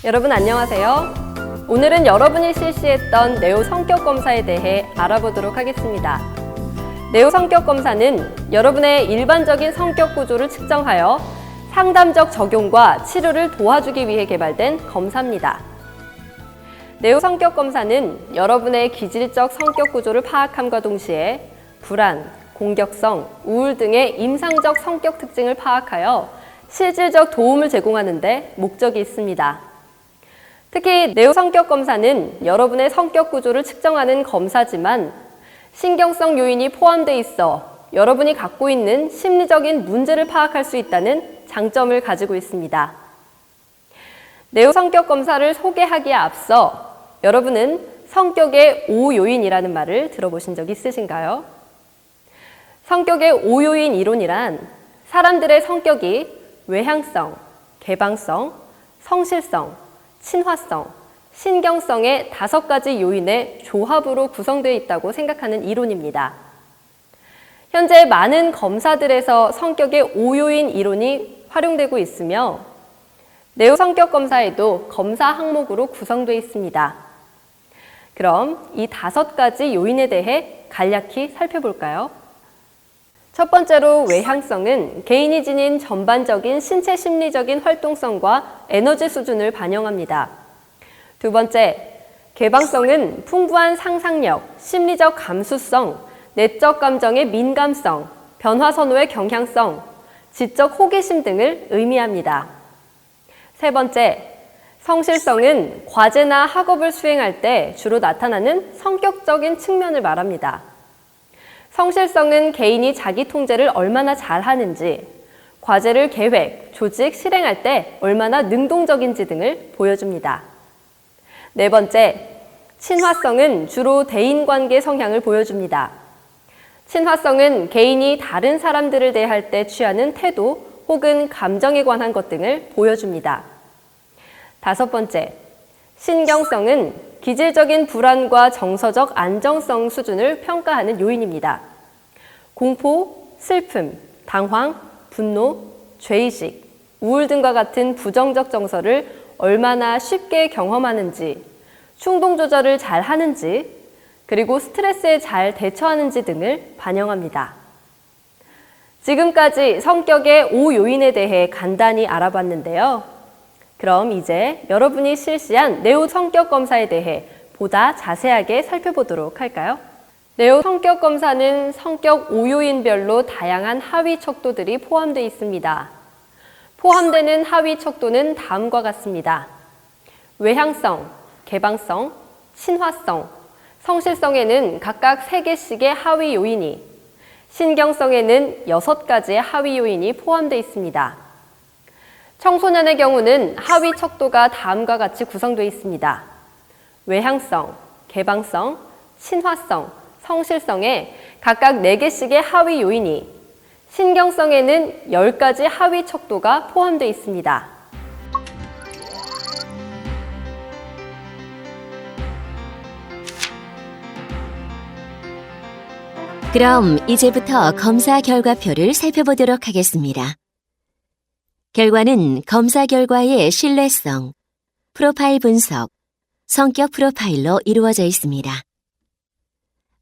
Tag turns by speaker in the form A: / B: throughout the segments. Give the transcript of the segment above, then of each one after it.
A: 여러분 안녕하세요. 오늘은 여러분이 실시했던 네오 성격검사에 대해 알아보도록 하겠습니다. 네오 성격검사는 여러분의 일반적인 성격 구조를 측정하여 상담적 적용과 치료를 도와주기 위해 개발된 검사입니다. 네오 성격검사는 여러분의 기질적 성격 구조를 파악함과 동시에 불안, 공격성, 우울 등의 임상적 성격 특징을 파악하여 실질적 도움을 제공하는 데 목적이 있습니다. 특히 네오 성격 검사는 여러분의 성격 구조를 측정하는 검사지만 신경성 요인이 포함되어 있어 여러분이 갖고 있는 심리적인 문제를 파악할 수 있다는 장점을 가지고 있습니다. 네오 성격 검사를 소개하기에 앞서 여러분은 성격의 5요인이라는 말을 들어보신 적 있으신가요? 성격의 5요인 이론이란 사람들의 성격이 외향성, 개방성, 성실성, 친화성, 신경성의 5가지 요인의 조합으로 구성되어 있다고 생각하는 이론입니다. 현재 많은 검사들에서 성격의 5요인 이론이 활용되고 있으며 네오 성격 검사에도 검사 항목으로 구성되어 있습니다. 그럼 이 5가지 요인에 대해 간략히 살펴볼까요? 첫 번째로 외향성은 개인이 지닌 전반적인 신체 심리적인 활동성과 에너지 수준을 반영합니다. 두 번째, 개방성은 풍부한 상상력, 심리적 감수성, 내적 감정의 민감성, 변화 선호의 경향성, 지적 호기심 등을 의미합니다. 세 번째, 성실성은 과제나 학업을 수행할 때 주로 나타나는 성격적인 측면을 말합니다. 성실성은 개인이 자기 통제를 얼마나 잘하는지, 과제를 계획, 조직, 실행할 때 얼마나 능동적인지 등을 보여줍니다. 네 번째, 친화성은 주로 대인관계 성향을 보여줍니다. 친화성은 개인이 다른 사람들을 대할 때 취하는 태도 혹은 감정에 관한 것 등을 보여줍니다. 다섯 번째, 신경성은 기질적인 불안과 정서적 안정성 수준을 평가하는 요인입니다. 공포, 슬픔, 당황, 분노, 죄의식, 우울 등과 같은 부정적 정서를 얼마나 쉽게 경험하는지, 충동 조절을 잘 하는지, 그리고 스트레스에 잘 대처하는지 등을 반영합니다. 지금까지 성격의 5요인에 대해 간단히 알아봤는데요. 그럼 이제 여러분이 실시한 네오 성격 검사에 대해 보다 자세하게 살펴보도록 할까요? 네오 성격 검사는 성격 5요인별로 다양한 하위 척도들이 포함되어 있습니다. 포함되는 하위 척도는 다음과 같습니다. 외향성, 개방성, 친화성, 성실성에는 각각 3개씩의 하위 요인이, 신경성에는 6가지의 하위 요인이 포함되어 있습니다. 청소년의 경우는 하위 척도가 다음과 같이 구성되어 있습니다. 외향성, 개방성, 친화성, 성실성에 각각 4개씩의 하위 요인이, 신경성에는 10가지 하위 척도가 포함되어 있습니다.
B: 그럼 이제부터 검사 결과표를 살펴보도록 하겠습니다. 결과는 검사 결과의 신뢰성, 프로파일 분석, 성격 프로파일로 이루어져 있습니다.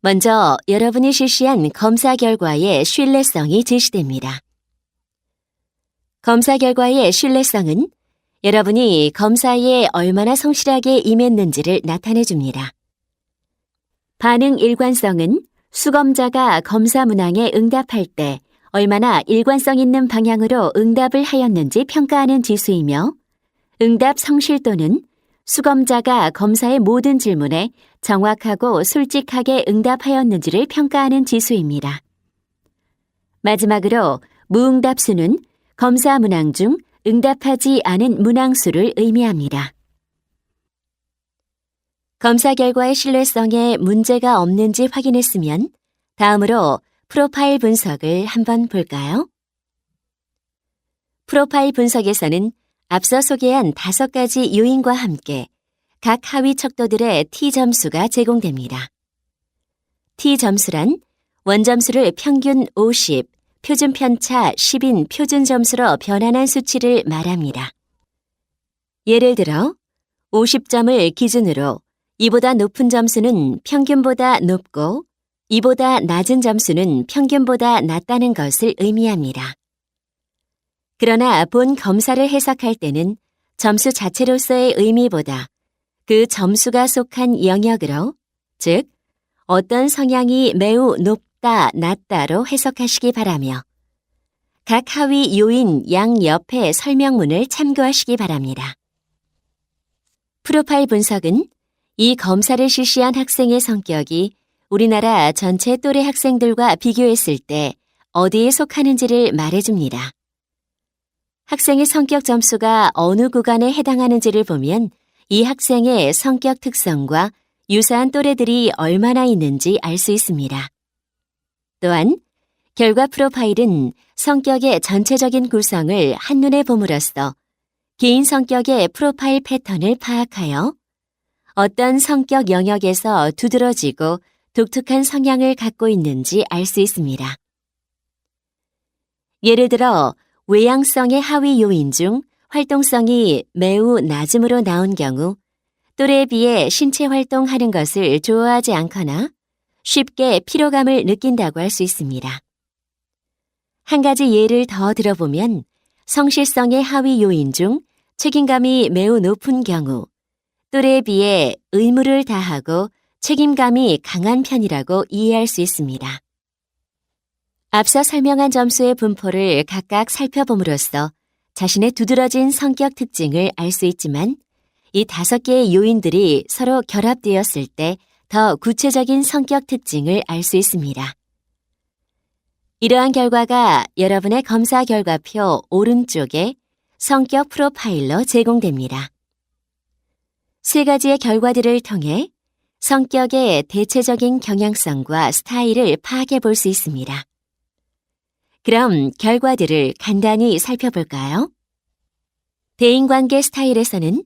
B: 먼저 여러분이 실시한 검사 결과의 신뢰성이 제시됩니다. 검사 결과의 신뢰성은 여러분이 검사에 얼마나 성실하게 임했는지를 나타내줍니다. 반응 일관성은 수검자가 검사 문항에 응답할 때 얼마나 일관성 있는 방향으로 응답을 하였는지 평가하는 지수이며, 응답 성실도는 수검자가 검사의 모든 질문에 정확하고 솔직하게 응답하였는지를 평가하는 지수입니다. 마지막으로 무응답수는 검사 문항 중 응답하지 않은 문항 수를 의미합니다. 검사 결과의 신뢰성에 문제가 없는지 확인했으면 다음으로 프로파일 분석을 한번 볼까요? 프로파일 분석에서는 앞서 소개한 5가지 요인과 함께 각 하위 척도들의 T 점수가 제공됩니다. T 점수란 원점수를 평균 50, 표준 편차 10인 표준 점수로 변환한 수치를 말합니다. 예를 들어 50점을 기준으로 이보다 높은 점수는 평균보다 높고 이보다 낮은 점수는 평균보다 낮다는 것을 의미합니다. 그러나 본 검사를 해석할 때는 점수 자체로서의 의미보다 그 점수가 속한 영역으로, 즉 어떤 성향이 매우 높다, 낮다로 해석하시기 바라며 각 하위 요인 양옆의 설명문을 참고하시기 바랍니다. 프로파일 분석은 이 검사를 실시한 학생의 성격이 우리나라 전체 또래 학생들과 비교했을 때 어디에 속하는지를 말해줍니다. 학생의 성격 점수가 어느 구간에 해당하는지를 보면 이 학생의 성격 특성과 유사한 또래들이 얼마나 있는지 알 수 있습니다. 또한 결과 프로파일은 성격의 전체적인 구성을 한눈에 봄으로써 개인 성격의 프로파일 패턴을 파악하여 어떤 성격 영역에서 두드러지고 독특한 성향을 갖고 있는지 알 수 있습니다. 예를 들어 외향성의 하위 요인 중 활동성이 매우 낮음으로 나온 경우 또래에 비해 신체 활동하는 것을 좋아하지 않거나 쉽게 피로감을 느낀다고 할 수 있습니다. 한 가지 예를 더 들어보면 성실성의 하위 요인 중 책임감이 매우 높은 경우 또래에 비해 의무를 다하고 책임감이 강한 편이라고 이해할 수 있습니다. 앞서 설명한 점수의 분포를 각각 살펴봄으로써 자신의 두드러진 성격 특징을 알 수 있지만 이 5개의 요인들이 서로 결합되었을 때 더 구체적인 성격 특징을 알 수 있습니다. 이러한 결과가 여러분의 검사 결과표 오른쪽에 성격 프로파일로 제공됩니다. 3가지의 결과들을 통해 성격의 대체적인 경향성과 스타일을 파악해 볼 수 있습니다. 그럼 결과들을 간단히 살펴볼까요? 대인관계 스타일에서는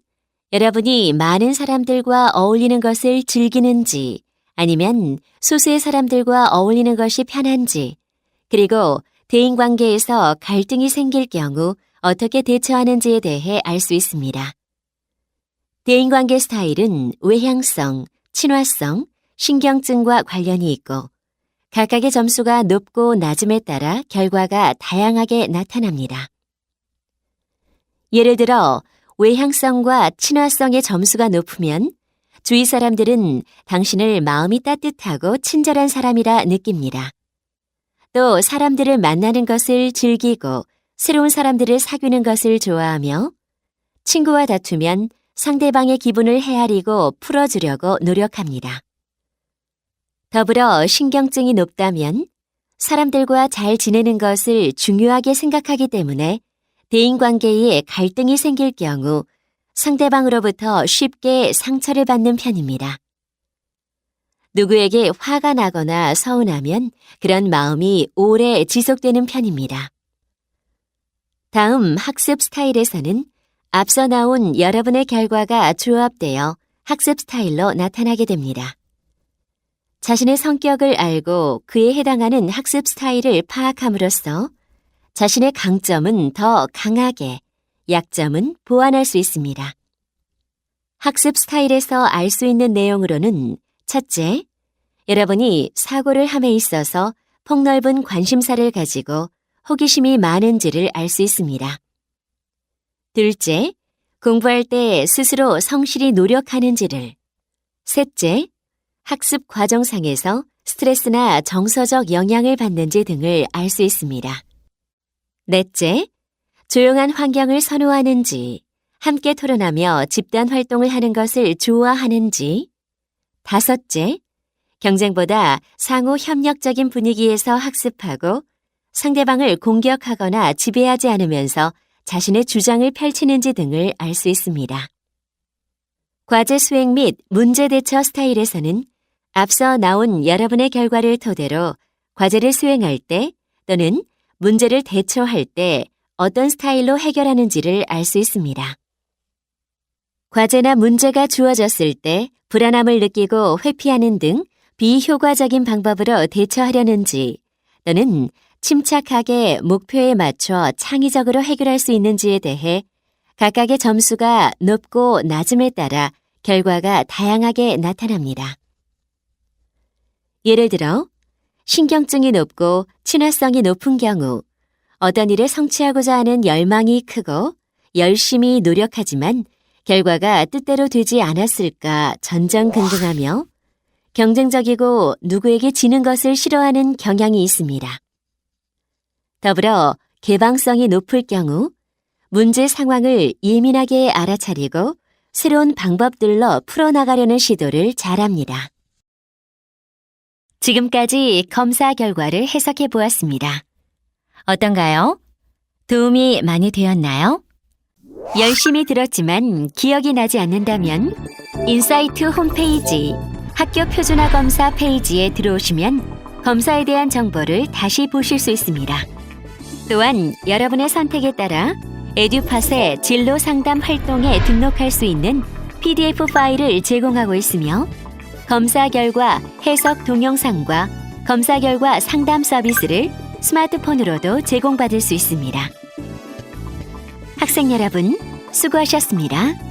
B: 여러분이 많은 사람들과 어울리는 것을 즐기는지 아니면 소수의 사람들과 어울리는 것이 편한지, 그리고 대인관계에서 갈등이 생길 경우 어떻게 대처하는지에 대해 알 수 있습니다. 대인관계 스타일은 외향성, 친화성, 신경증과 관련이 있고 각각의 점수가 높고 낮음에 따라 결과가 다양하게 나타납니다. 예를 들어 외향성과 친화성의 점수가 높으면 주위 사람들은 당신을 마음이 따뜻하고 친절한 사람이라 느낍니다. 또 사람들을 만나는 것을 즐기고 새로운 사람들을 사귀는 것을 좋아하며 친구와 다투면 상대방의 기분을 헤아리고 풀어주려고 노력합니다. 더불어 신경증이 높다면 사람들과 잘 지내는 것을 중요하게 생각하기 때문에 대인관계에 갈등이 생길 경우 상대방으로부터 쉽게 상처를 받는 편입니다. 누구에게 화가 나거나 서운하면 그런 마음이 오래 지속되는 편입니다. 다음 학습 스타일에서는 앞서 나온 여러분의 결과가 조합되어 학습 스타일로 나타나게 됩니다. 자신의 성격을 알고 그에 해당하는 학습 스타일을 파악함으로써 자신의 강점은 더 강하게, 약점은 보완할 수 있습니다. 학습 스타일에서 알 수 있는 내용으로는 첫째, 여러분이 사고를 함에 있어서 폭넓은 관심사를 가지고 호기심이 많은지를 알 수 있습니다. 둘째, 공부할 때 스스로 성실히 노력하는지를. 셋째, 학습 과정상에서 스트레스나 정서적 영향을 받는지 등을 알 수 있습니다. 넷째, 조용한 환경을 선호하는지, 함께 토론하며 집단 활동을 하는 것을 좋아하는지. 다섯째, 경쟁보다 상호 협력적인 분위기에서 학습하고 상대방을 공격하거나 지배하지 않으면서 자신의 주장을 펼치는지 등을 알 수 있습니다. 과제 수행 및 문제 대처 스타일에서는 앞서 나온 여러분의 결과를 토대로 과제를 수행할 때 또는 문제를 대처할 때 어떤 스타일로 해결하는지를 알 수 있습니다. 과제나 문제가 주어졌을 때 불안함을 느끼고 회피하는 등 비효과적인 방법으로 대처하려는지 또는 침착하게 목표에 맞춰 창의적으로 해결할 수 있는지에 대해 각각의 점수가 높고 낮음에 따라 결과가 다양하게 나타납니다. 예를 들어 신경증이 높고 친화성이 높은 경우 어떤 일을 성취하고자 하는 열망이 크고 열심히 노력하지만 결과가 뜻대로 되지 않았을까 전전긍긍하며 경쟁적이고 누구에게 지는 것을 싫어하는 경향이 있습니다. 더불어 개방성이 높을 경우 문제 상황을 예민하게 알아차리고 새로운 방법들로 풀어나가려는 시도를 잘합니다. 지금까지 검사 결과를 해석해 보았습니다. 어떤가요? 도움이 많이 되었나요? 열심히 들었지만 기억이 나지 않는다면 인사이트 홈페이지 학교 표준화 검사 페이지에 들어오시면 검사에 대한 정보를 다시 보실 수 있습니다. 또한 여러분의 선택에 따라 에듀팟의 진로 상담 활동에 등록할 수 있는 PDF 파일을 제공하고 있으며 검사 결과 해석 동영상과 검사 결과 상담 서비스를 스마트폰으로도 제공받을 수 있습니다. 학생 여러분, 수고하셨습니다.